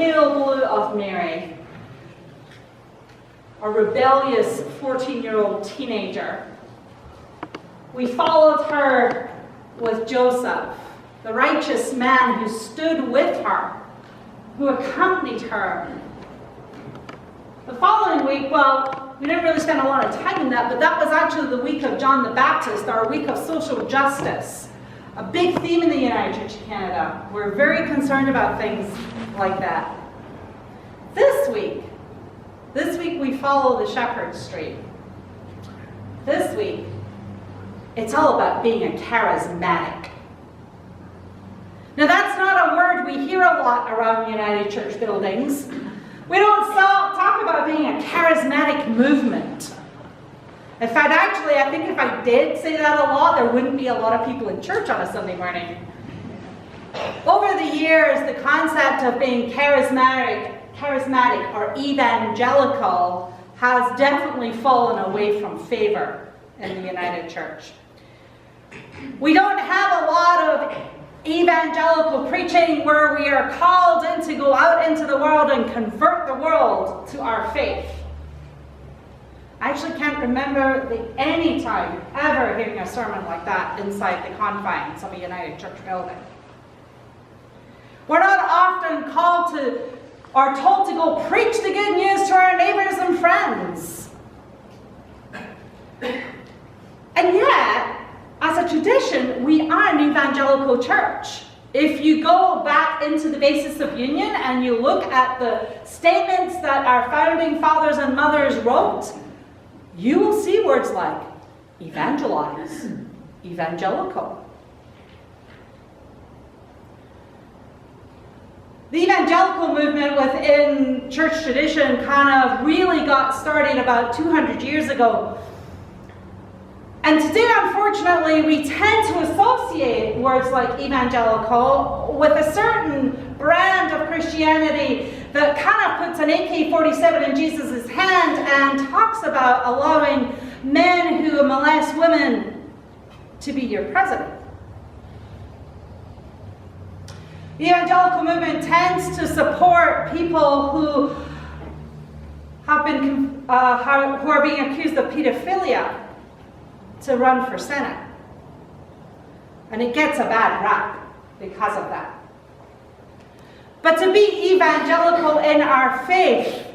pale blue of Mary, a rebellious 14-year-old teenager. We followed her with Joseph, the righteous man who stood with her, who accompanied her. The following week, well, we didn't really spend a lot of time in that, but that was actually the week of John the Baptist, our week of social justice. A big theme in the United Church of Canada. We're very concerned about things like that. This week we follow the Shepherd's Street. This week, it's all about being a charismatic. Now that's not a word we hear a lot around United Church buildings. We don't talk about being a charismatic movement. In fact, actually, I think if I did say that a lot, there wouldn't be a lot of people in church on a Sunday morning. Over the years, the concept of being charismatic or evangelical has definitely fallen away from favor in the United Church. We don't have a lot of evangelical preaching where we are called in to go out into the world and convert the world to our faith. I actually can't remember any time ever hearing a sermon like that inside the confines of a United Church building. We're not often called to or told to go preach the good news to our neighbors and friends. And yet, as a tradition, we are an evangelical church. If you go back into the basis of union and you look at the statements that our founding fathers and mothers wrote, you will see words like evangelize, evangelical. The evangelical movement within church tradition kind of really got started about 200 years ago. And today, unfortunately, we tend to associate words like evangelical with a certain brand of Christianity that kind of puts an AK-47 in Jesus' hand and talks about allowing men who molest women to be your president. The evangelical movement tends to support people who have been who are being accused of pedophilia to run for Senate. And it gets a bad rap because of that. But to be evangelical in our faith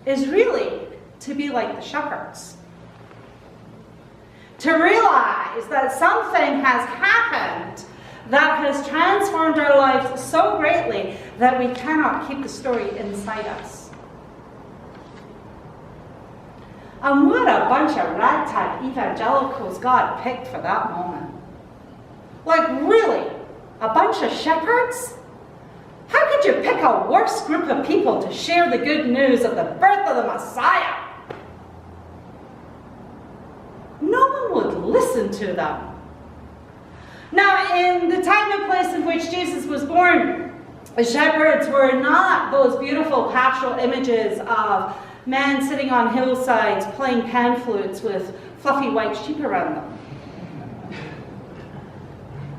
is really to be like the shepherds. To realize that something has happened that has transformed our lives so greatly that we cannot keep the story inside us. And what a bunch of ragtag evangelicals God picked for that moment. Like, really? A bunch of shepherds? How could you pick a worse group of people to share the good news of the birth of the Messiah? No one would listen to them. Now, in the time and place in which Jesus was born, the shepherds were not those beautiful pastoral images of men sitting on hillsides playing pan flutes with fluffy white sheep around them.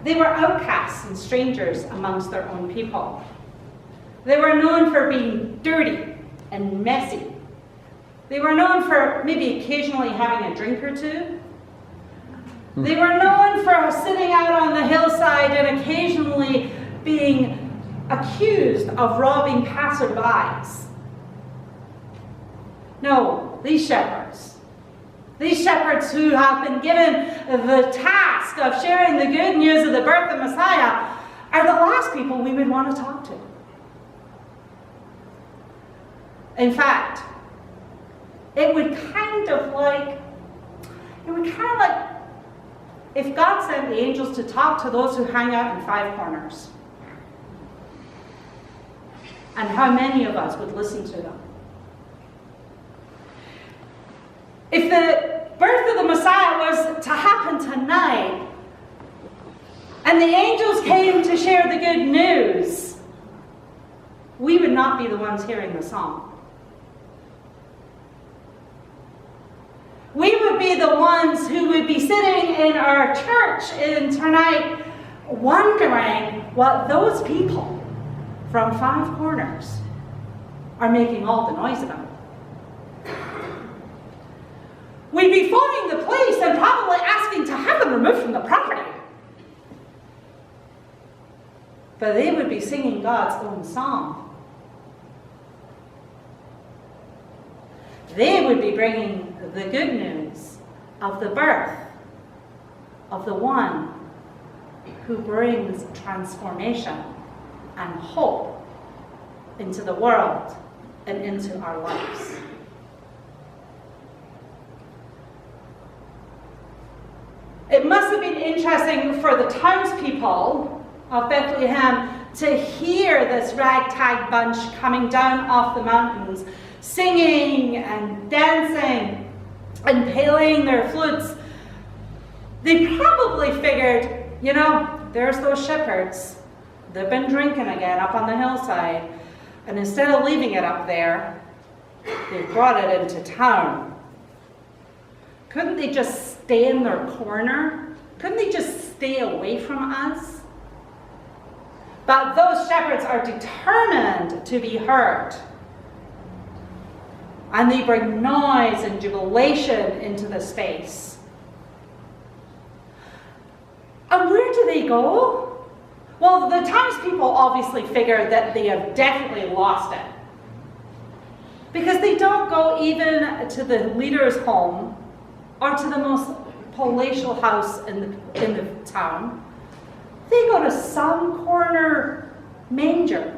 They were outcasts and strangers amongst their own people. They were known for being dirty and messy. They were known for maybe occasionally having a drink or two. They were known for sitting out on the hillside and occasionally being accused of robbing passerbys. No, these shepherds who have been given the task of sharing the good news of the birth of Messiah, are the last people we would want to talk to. In fact, it would kind of like if God sent the angels to talk to those who hang out in five corners. And how many of us would listen to them? If the birth of the Messiah was to happen tonight, and the angels came to share the good news, we would not be the ones hearing the song. We would be the ones who would be sitting in our church tonight wondering what those people from five corners are making all the noise about it. We'd be phoning the police and probably asking to have them removed from the property. But they would be singing God's own song. They would be bringing the good news of the birth of the one who brings transformation and hope into the world and into our lives. It must have been interesting for the townspeople of Bethlehem to hear this ragtag bunch coming down off the mountains, singing and dancing and playing their flutes. They probably figured, there's those shepherds. They've been drinking again up on the hillside. And instead of leaving it up there, they brought it into town. Couldn't they just stay in their corner? Couldn't they just stay away from us? But those shepherds are determined to be heard. And they bring noise and jubilation into the space. And where do they go? Well, the townspeople obviously figure that they have definitely lost it. Because they don't go even to the leader's home or to the most palatial house in the town. They go to some corner manger,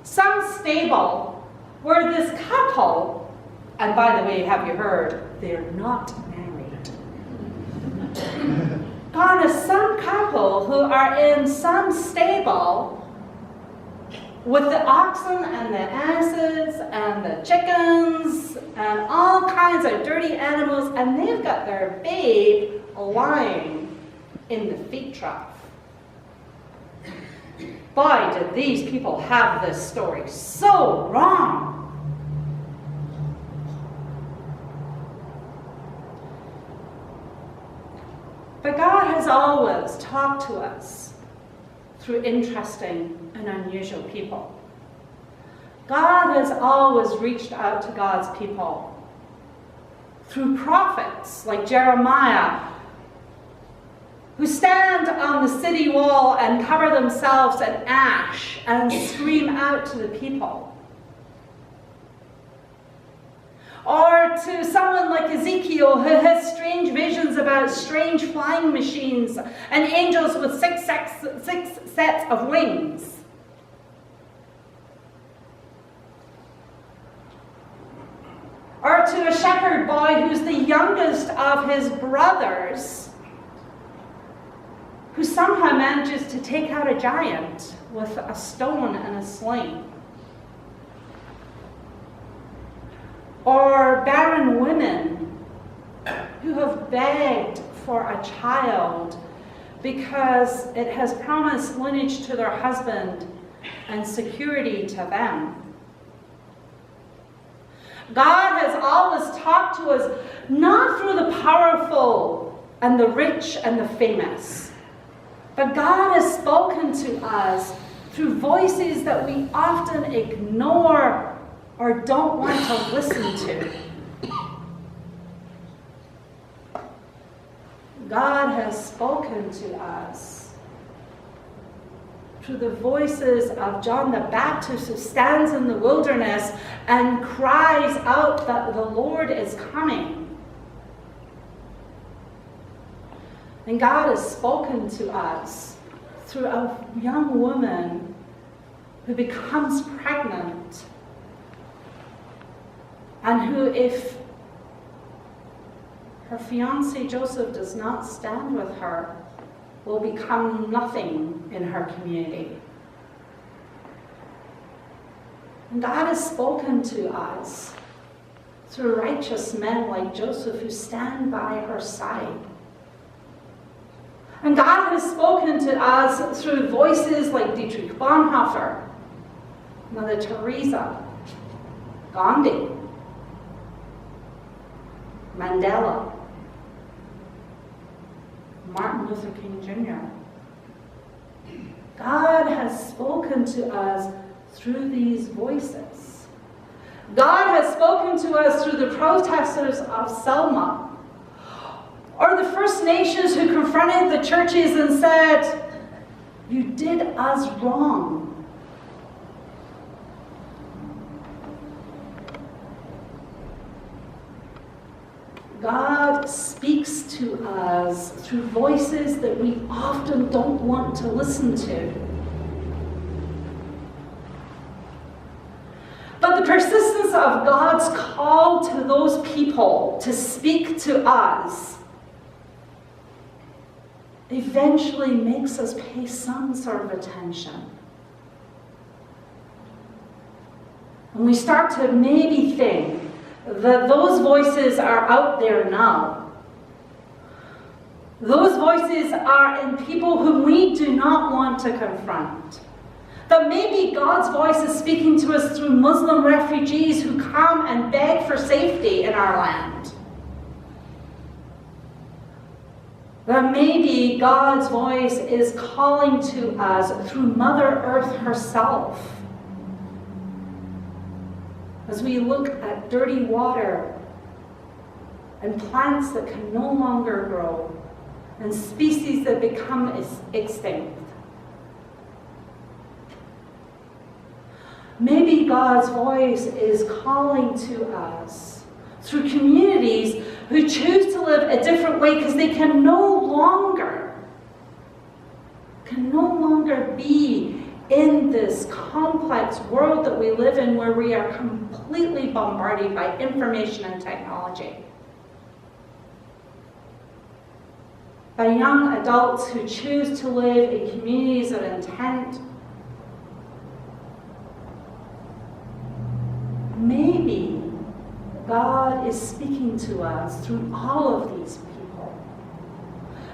some stable where this couple, and by the way, have you heard, they're not married. Gone to some couple who are in some stable with the oxen and the asses and the chickens and all kinds of dirty animals, and they've got their babe lying in the feed trough. Boy, did these people have this story so wrong. But God has always talked to us through interesting and unusual people. God has always reached out to God's people through prophets like Jeremiah, who stand on the city wall and cover themselves in ash and scream out to the people. Or to someone like Ezekiel, who has strange visions about strange flying machines and angels with six sets of wings. Or to a shepherd boy who's the youngest of his brothers, who somehow manages to take out a giant with a stone and a sling. Or barren women who have begged for a child because it has promised lineage to their husband and security to them. God has always talked to us not through the powerful and the rich and the famous, but God has spoken to us through voices that we often ignore or don't want to listen to. God has spoken to us through the voices of John the Baptist, who stands in the wilderness and cries out that the Lord is coming. And God has spoken to us through a young woman who becomes pregnant, and who, if her fiancé Joseph does not stand with her, will become nothing in her community. And God has spoken to us through righteous men like Joseph who stand by her side. And God has spoken to us through voices like Dietrich Bonhoeffer, Mother Teresa, Gandhi, Mandela, Martin Luther King Jr. God has spoken to us through these voices. God has spoken to us through the protesters of Selma, or the First Nations who confronted the churches and said, "You did us wrong." God speaks to us through voices that we often don't want to listen to. But the persistence of God's call to those people to speak to us eventually makes us pay some sort of attention. And we start to maybe think that those voices are out there now. Those voices are in people whom we do not want to confront. That maybe God's voice is speaking to us through Muslim refugees who come and beg for safety in our land. That maybe God's voice is calling to us through Mother Earth herself. As we look at dirty water and plants that can no longer grow and species that become extinct. Maybe God's voice is calling to us through communities who choose to live a different way because they can no longer be in this complex world that we live in, where we are completely bombarded by information and technology. By young adults who choose to live in communities of intent. Maybe God is speaking to us through all of these people.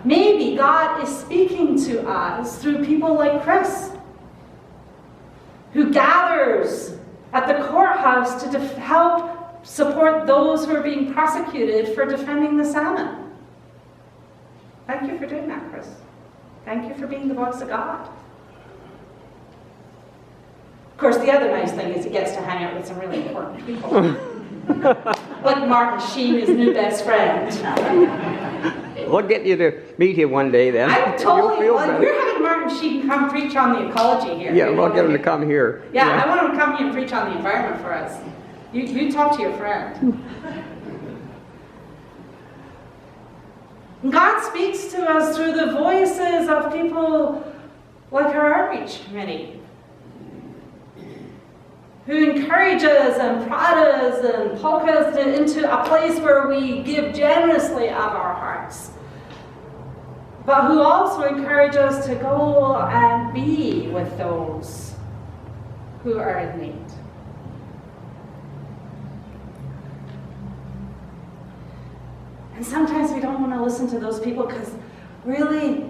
Maybe God is speaking to us through people like Chris, who gathers at the courthouse to help support those who are being prosecuted for defending the salmon. Thank you for doing that, Chris. Thank you for being the voice of God. Of course, the other nice thing is he gets to hang out with some really important people. Like Martin Sheen, his new best friend. We'll get you to meet him one day then. I'm totally, we're having Martin Sheen come preach on the ecology here. Yeah, we'll get him to come here. Yeah, I want him to come here and preach on the environment for us. You talk to your friend. God speaks to us through the voices of people like our outreach committee, who encourage us and prod us and poke us into a place where we give generously of our hearts, but who also encourage us to go and be with those who are in need. And sometimes we don't want to listen to those people because really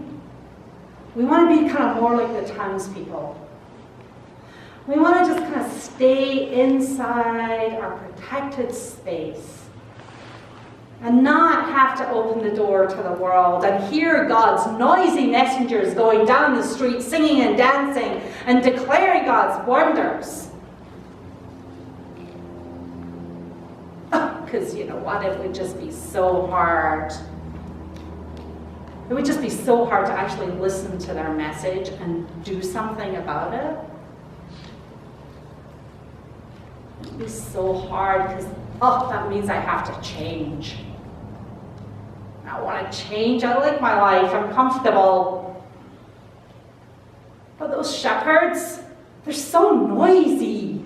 we want to be kind of more like the townspeople. We want to just kind of stay inside our protected space and not have to open the door to the world and hear God's noisy messengers going down the street singing and dancing and declaring God's wonders. Because you know what, it would just be so hard. It would just be so hard to actually listen to their message and do something about it. It'd be so hard because, that means I have to change. I want to change. I like my life. I'm comfortable. But those shepherds, they're so noisy.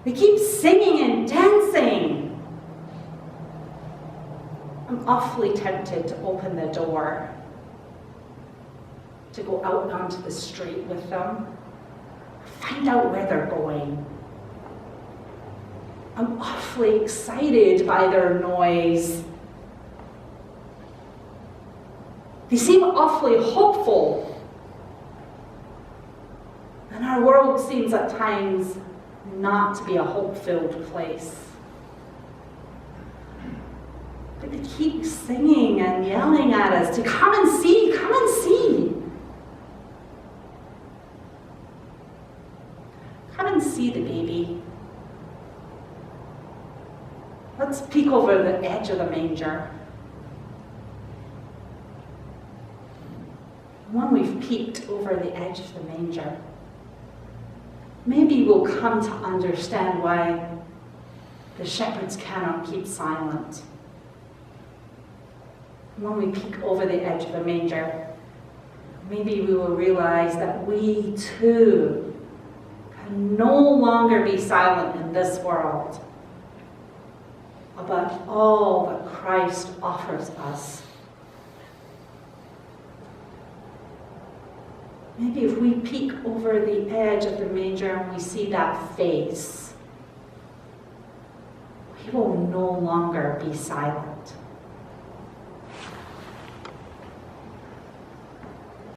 They keep singing and dancing. I'm awfully tempted to open the door, to go out onto the street with them, find out where they're going. I'm awfully excited by their noise. They seem awfully hopeful. And our world seems at times not to be a hope-filled place. But they keep singing and yelling at us to come and see, come and see. Come can't see the baby. Let's peek over the edge of the manger. When we've peeked over the edge of the manger, maybe we'll come to understand why the shepherds cannot keep silent. When we peek over the edge of the manger, maybe we will realize that we too can no longer be silent in this world about all that Christ offers us. Maybe if we peek over the edge of the manger and we see that face, we will no longer be silent.